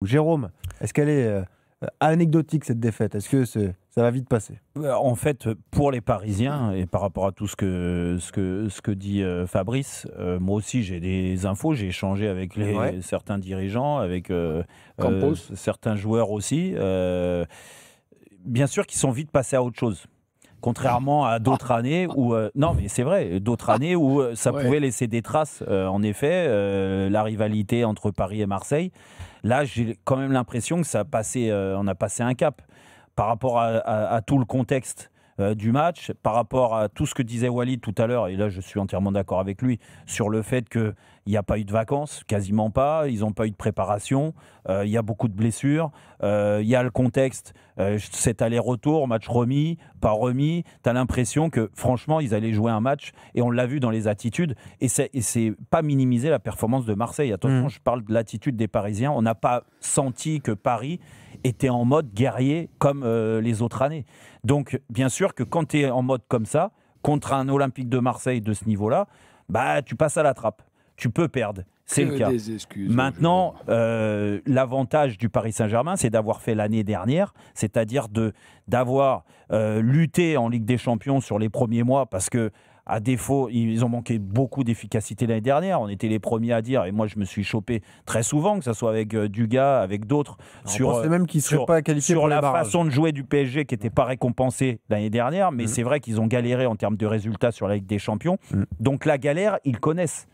Jérôme, est-ce qu'elle est anecdotique cette défaite? Est-ce que ça va vite passer? En fait, pour les Parisiens, et par rapport à tout ce que dit Fabrice, moi aussi j'ai des infos, j'ai échangé avec certains dirigeants, avec certains joueurs aussi. Bien sûr qu'ils sont vite passés à autre chose. Contrairement à d'autres années où non mais c'est vrai, d'autres années où ça pouvait laisser des traces. En effet, la rivalité entre Paris et Marseille. Là, j'ai quand même l'impression que ça a passé, on a passé un cap par rapport à tout le contexte du match, par rapport à tout ce que disait Walid tout à l'heure, et là je suis entièrement d'accord avec lui, sur le fait qu'il n'y a pas eu de vacances, quasiment pas, ils n'ont pas eu de préparation, il y a beaucoup de blessures, il y a le contexte, cet aller-retour, match remis, pas remis, tu as l'impression que franchement ils allaient jouer un match, et on l'a vu dans les attitudes, et c'est pas minimiser la performance de Marseille, attention, je parle de l'attitude des Parisiens, on n'a pas senti que Paris était en mode guerrier comme les autres années. Donc, bien sûr que quand tu es en mode comme ça, contre un Olympique de Marseille de ce niveau-là, bah, tu passes à la trappe. Tu peux perdre. C'est le cas. Maintenant, l'avantage du Paris Saint-Germain, c'est d'avoir fait l'année dernière, c'est-à-dire d'avoir lutté en Ligue des Champions sur les premiers mois, parce que à défaut, ils ont manqué beaucoup d'efficacité l'année dernière. On était les premiers à dire, et moi je me suis chopé très souvent, que ce soit avec Dugas, avec d'autres, sur la façon de jouer du PSG qui n'était pas récompensée l'année dernière. Mais c'est vrai qu'ils ont galéré en termes de résultats sur la Ligue des Champions. Donc la galère, ils connaissent.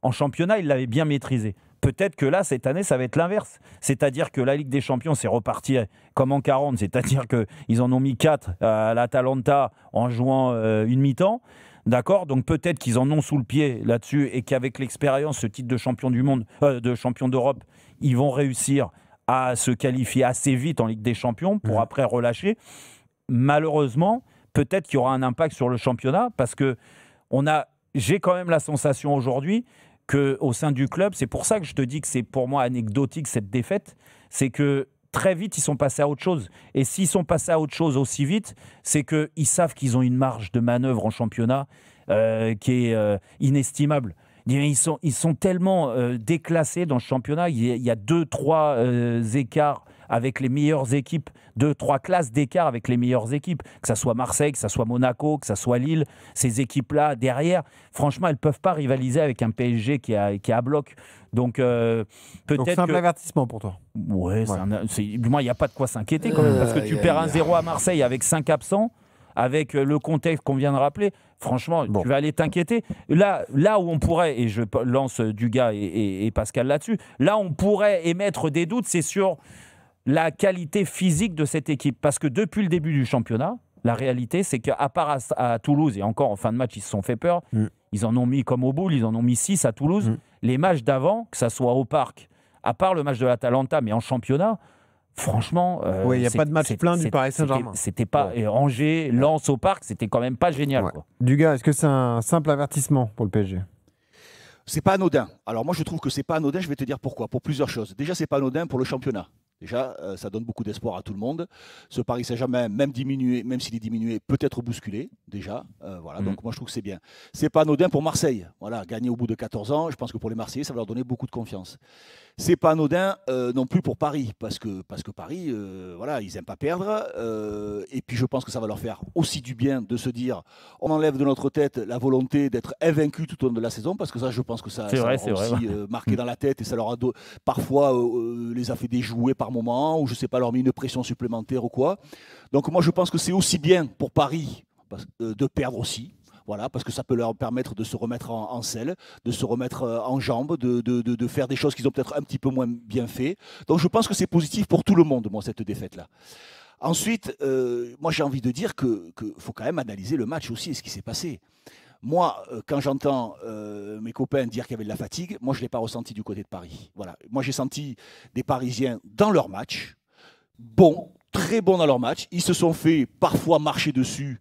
En championnat, ils l'avaient bien maîtrisé. Peut-être que là, cette année, ça va être l'inverse. C'est-à-dire que la Ligue des Champions, c'est reparti comme en 40. C'est-à-dire qu'ils en ont mis 4 à l'Atalanta en jouant une mi-temps. D'accord, donc peut-être qu'ils en ont sous le pied là-dessus et qu'avec l'expérience, ce titre de champion du monde, de champion d'Europe, ils vont réussir à se qualifier assez vite en Ligue des Champions pour après relâcher. Malheureusement, peut-être qu'il y aura un impact sur le championnat parce que j'ai quand même la sensation aujourd'hui qu'au sein du club, c'est pour ça que je te dis que c'est pour moi anecdotique cette défaite, c'est que très vite, ils sont passés à autre chose. Et s'ils sont passés à autre chose aussi vite, c'est qu'ils savent qu'ils ont une marge de manœuvre en championnat qui est inestimable. Ils sont tellement déclassés dans ce championnat. Il y a 2-3 écarts avec les meilleures équipes, 2-3 classes d'écart avec les meilleures équipes, que ce soit Marseille, que ce soit Monaco, que ce soit Lille. Ces équipes-là, derrière, franchement, elles ne peuvent pas rivaliser avec un PSG qui est à bloc. Donc, peut-être c'est un avertissement pour toi. Ouais. Du moins, il n'y a pas de quoi s'inquiéter quand même, parce que tu perds 1-0 à Marseille avec 5 absents, avec le contexte qu'on vient de rappeler. Franchement, tu vas aller t'inquiéter. Là où on pourrait, et je lance Dugas et Pascal là-dessus, là où on pourrait émettre des doutes, c'est sur la qualité physique de cette équipe. Parce que depuis le début du championnat, la réalité, c'est qu'à part à Toulouse, et encore en fin de match, ils se sont fait peur, ils en ont mis comme au boule, ils en ont mis 6 à Toulouse. Les matchs d'avant, que ça soit au Parc, à part le match de l'Atalanta, mais en championnat, franchement... il n'y a pas de match plein du Paris Saint-Germain. C'était pas... Angers, Lens au Parc, c'était quand même pas génial. Quoi. Dugas, est-ce que c'est un simple avertissement pour le PSG ? C'est pas anodin. Alors moi, je trouve que c'est pas anodin, je vais te dire pourquoi. Pour plusieurs choses. Déjà, c'est pas anodin pour le championnat. Déjà, ça donne beaucoup d'espoir à tout le monde. Ce Paris Saint-Germain, même s'il est diminué, peut être bousculé, déjà. Voilà, donc moi je trouve que c'est bien. C'est pas anodin pour Marseille. Voilà, gagner au bout de 14 ans, je pense que pour les Marseillais, ça va leur donner beaucoup de confiance. C'est pas anodin non plus pour Paris, parce que Paris, voilà, ils n'aiment pas perdre. Et puis je pense que ça va leur faire aussi du bien de se dire, on enlève de notre tête la volonté d'être invaincu tout au long de la saison, parce que ça, je pense que ça leur a aussi marqué dans la tête et ça leur a parfois les a fait déjouer par moment, ou je sais pas, leur mis une pression supplémentaire ou quoi. Donc moi je pense que c'est aussi bien pour Paris de perdre aussi. Voilà, parce que ça peut leur permettre de se remettre en selle, de se remettre en jambes, de faire des choses qu'ils ont peut-être un petit peu moins bien fait. Donc je pense que c'est positif pour tout le monde, moi, cette défaite-là. Ensuite, moi j'ai envie de dire qu'il faut quand même analyser le match aussi et ce qui s'est passé. Moi, quand j'entends mes copains dire qu'il y avait de la fatigue, moi je ne l'ai pas ressenti du côté de Paris. Voilà. Moi j'ai senti des Parisiens dans leur match, bons, très bons dans leur match. Ils se sont fait parfois marcher dessus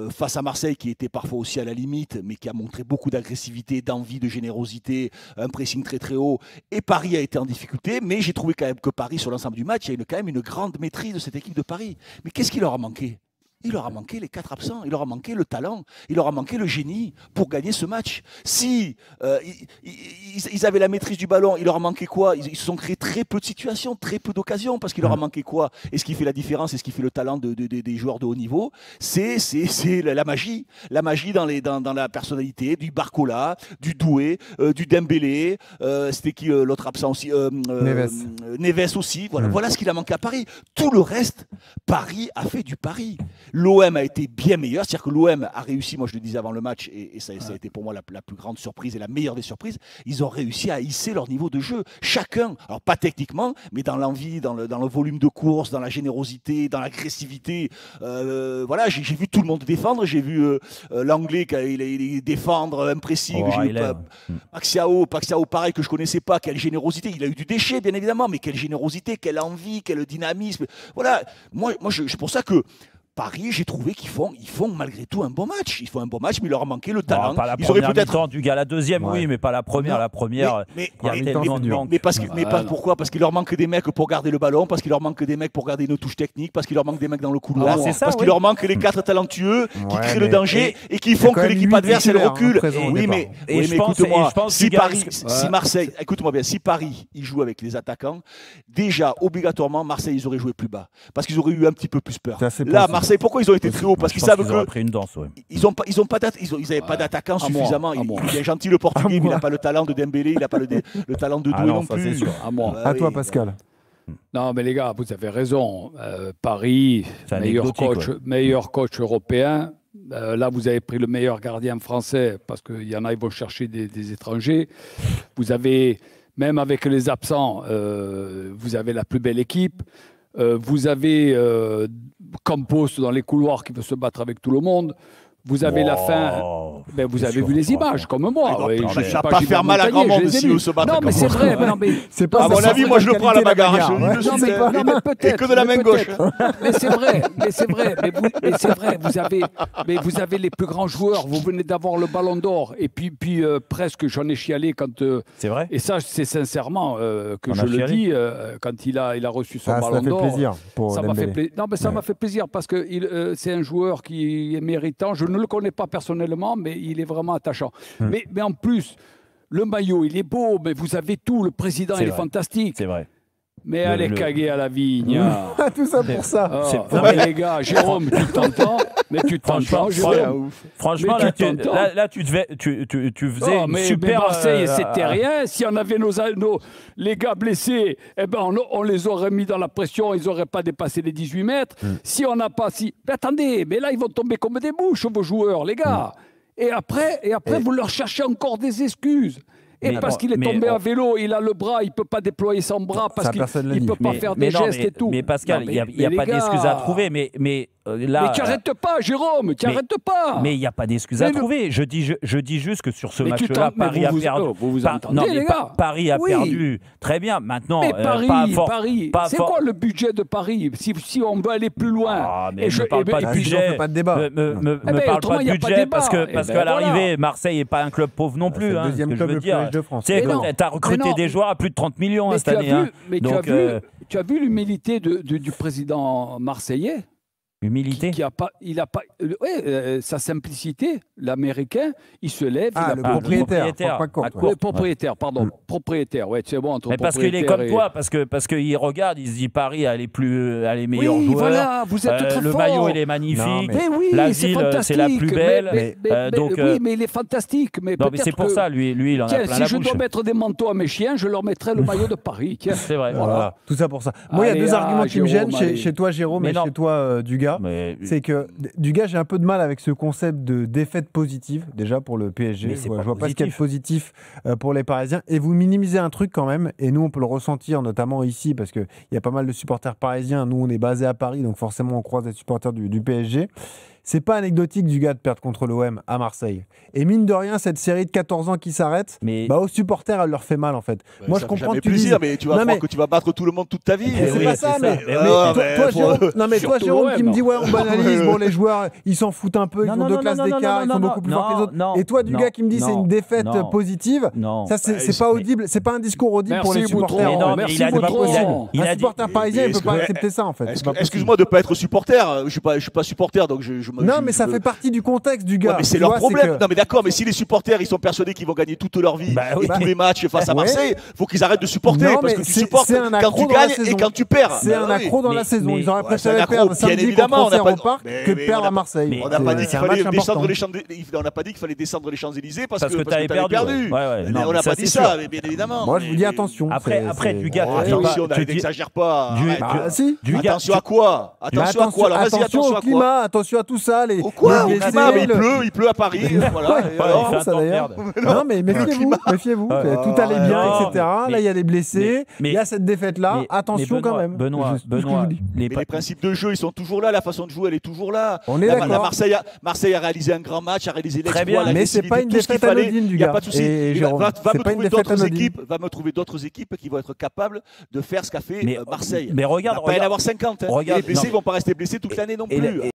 face à Marseille qui était parfois aussi à la limite, mais qui a montré beaucoup d'agressivité, d'envie, de générosité, un pressing très très haut. Et Paris a été en difficulté, mais j'ai trouvé quand même que Paris, sur l'ensemble du match, il y a quand même une grande maîtrise de cette équipe de Paris. Mais qu'est-ce qui leur a manqué ? Il leur a manqué les 4 absents, il leur a manqué le talent, il leur a manqué le génie pour gagner ce match. Si ils avaient la maîtrise du ballon, il leur a manqué quoi? Ils se sont créés très peu de situations, très peu d'occasions, parce qu'il leur a manqué quoi? Et ce qui fait la différence, et ce qui fait le talent des joueurs de haut niveau, c'est la magie. La magie dans la personnalité du Barcola, du Doué, du Dembélé, c'était qui l'autre absent aussi? Neves aussi. Voilà ce qu'il a manqué à Paris. Tout le reste, Paris a fait du Paris. L'OM a été bien meilleur, c'est-à-dire que l'OM a réussi, moi je le disais avant le match, et ça a été pour moi la plus grande surprise et la meilleure des surprises, ils ont réussi à hisser leur niveau de jeu. Chacun, alors pas techniquement, mais dans l'envie, dans le volume de course, dans la générosité, dans l'agressivité. Voilà, j'ai vu tout le monde défendre, j'ai vu l'anglais il défendre, impressible. J'ai vu Paxiao pareil, que je connaissais pas, quelle générosité, il a eu du déchet bien évidemment, mais quelle générosité, quelle envie, quel dynamisme. Voilà, moi c'est pour ça que Paris, j'ai trouvé qu'ils font malgré tout un bon match. Ils font un bon match, mais il leur a manqué le talent. Pas la première mi-temps du gars, la deuxième, oui, mais pas la première. Non, la première, mais pourquoi? Parce qu'il leur manque des mecs pour garder le ballon, parce qu'il leur manque des mecs pour garder une touche technique, parce qu'il leur manque des mecs dans le couloir, parce qu'il leur manque les 4 talentueux qui créent le danger et qui font que l'équipe adverse elle recule. Oui, mais écoute-moi, si Marseille, écoute-moi bien, si Paris il joue avec les attaquants, déjà obligatoirement Marseille ils auraient joué plus bas, parce qu'ils auraient eu un petit peu plus peur. Là, Marseille, pourquoi ils ont été très hauts? Parce qu'ils savent que pris une danse, ils n'avaient pas d'attaquants suffisamment. Il est gentil le Portugais, mais il n'a pas le talent de Dembélé, il n'a pas le talent de Doué non plus. À toi, Pascal. Non, mais les gars, vous avez raison. Paris, meilleur coach européen. Là, vous avez pris le meilleur gardien français parce qu'il y en a, ils vont chercher des étrangers. Vous avez, même avec les absents, vous avez la plus belle équipe. Vous avez Campos dans les couloirs qui veut se battre avec tout le monde. Vous avez la fin. Ben, vous avez vu les images, comme moi. Ça ne va pas faire mal à grand monde si on se bat. Non, mais c'est vrai. À mon avis, moi, je le prends à la bagarre. Et que de la main gauche. Mais c'est vrai. Mais c'est vrai. Vous avez les plus grands joueurs. Vous venez d'avoir le Ballon d'Or. Et puis presque, j'en ai chialé quand. C'est vrai. Et ça, c'est sincèrement que je le dis. Quand il a reçu son Ballon d'Or. Ça fait plaisir pour Dembélé. Non, mais ça m'a fait plaisir parce que c'est un joueur qui est méritant. Je ne le connais pas personnellement, mais il est vraiment attachant. Mais en plus, le maillot, il est beau, mais vous avez tout. Le président, il est fantastique. C'est vrai. Mais allez caguer à la vigne. Tout ça pour ça. Non, mais les gars, Jérôme, tu t'entends. Mais tu t'entends, Jérôme. Franchement, là, tu faisais une super... Mais Marseille, c'était rien. Si on avait les gars blessés, eh ben, on les aurait mis dans la pression. Ils n'auraient pas dépassé les 18 mètres. Si on n'a pas... Mais attendez, mais là, ils vont tomber comme des mouches, vos joueurs, les gars. Et après, vous leur cherchez encore des excuses. Et parce qu'il est tombé à vélo, il a le bras, il ne peut pas déployer son bras parce qu'il ne peut pas faire des gestes et tout. Mais Pascal, il n'y a pas d'excuse à trouver. Mais là, mais tu n'arrêtes pas, Jérôme, tu n'arrêtes pas. Mais il n'y a pas d'excuse à trouver. Je dis juste que sur ce match-là, Paris a perdu. Vous entendez, les gars. Paris a perdu. Très bien. Maintenant, mais Paris, c'est quoi le budget de Paris si on veut aller plus loin? Mais je ne parle pas de budget. Pas de débat. Ne parle pas de budget parce qu'à l'arrivée, Marseille n'est pas un club pauvre non plus. C'est le deuxième club le plus riche de France. Tu as recruté des joueurs à plus de 30 millions cette année. Mais tu as vu l'humilité du président marseillais? Humilité. Sa simplicité, l'américain, il se lève. Le propriétaire. Le propriétaire, pardon. Propriétaire, ouais, c'est bon. Entre mais parce qu'il est comme toi, parce qu'il regarde, il se dit Paris a les meilleurs joueurs. Voilà, vous êtes très le fort. Maillot, il est magnifique. Mais oui, la ville, c'est la plus belle. Oui, mais il est fantastique. Mais c'est pour ça, lui, il en a plein la bouche. Si je dois mettre des manteaux à mes chiens, je leur mettrai le maillot de Paris. C'est vrai. Voilà. Tout ça pour ça. Moi, il y a deux arguments qui me gênent chez toi, Jérôme, et chez toi, Dugas. C'est que Dugas, j'ai un peu de mal avec ce concept de défaite positive, déjà pour le PSG. Je vois pas ce qu'il y a de positif pour les Parisiens. Et vous minimisez un truc quand même, et nous on peut le ressentir, notamment ici, parce qu'il y a pas mal de supporters parisiens. Nous on est basé à Paris, donc forcément on croise des supporters du PSG. c'est pas anecdotique du gars de perdre contre l'OM à Marseille. Et mine de rien, cette série de 14 ans qui s'arrête, aux supporters, elle leur fait mal en fait. Moi, je comprends que tu plaisir, mais tu vas croire que tu vas battre tout le monde toute ta vie. C'est pas ça, mais toi, Jérôme, qui me dit on banalise, les joueurs, ils s'en foutent un peu, ils ont 2 classes d'écart, ils sont beaucoup plus forts que les autres. Et toi, du gars qui me dit c'est une défaite positive, ça c'est pas audible, c'est pas un discours audible pour les supporters. Un supporter parisien, il peut pas accepter ça en fait. Excuse-moi de pas être supporter, je suis pas supporter, donc non, mais ça fait partie du contexte du gars. Mais c'est leur problème. Non, mais d'accord, mais si les supporters ils sont persuadés qu'ils vont gagner toute leur vie et tous les matchs face à Marseille, faut qu'ils arrêtent de supporter parce que tu supportes quand tu gagnes et quand tu perds. C'est un accro dans la saison. Ils auraient préféré perdre samedi contre Auxerre au Parc que de perdre à Marseille. On n'a pas dit qu'il fallait descendre les Champs-Élysées. On n'a pas dit qu'il fallait descendre les Champs-Élysées parce que tu avais perdu. On n'a pas dit ça, bien évidemment. Moi, je vous dis attention. Après, du gars, tu n'exagères pas. Attention à quoi? Attention à quoi? Attention au climat, attention à tout ça. Au climat, mais il pleut à Paris. Non, mais méfiez-vous. Tout allait bien, etc. Là, il y a des blessés. Il y a cette défaite-là. Attention quand même. Benoît, les principes de jeu, ils sont toujours là. La façon de jouer, elle est toujours là. On est d'accord. Marseille a réalisé un grand match, a réalisé l'exploit. Mais c'est pas une défaite anodine du gars. Va me trouver d'autres équipes qui vont être capables de faire ce qu'a fait Marseille. Mais regarde, il va pas y en avoir 50. Les blessés, ils vont pas rester blessés toute l'année non plus.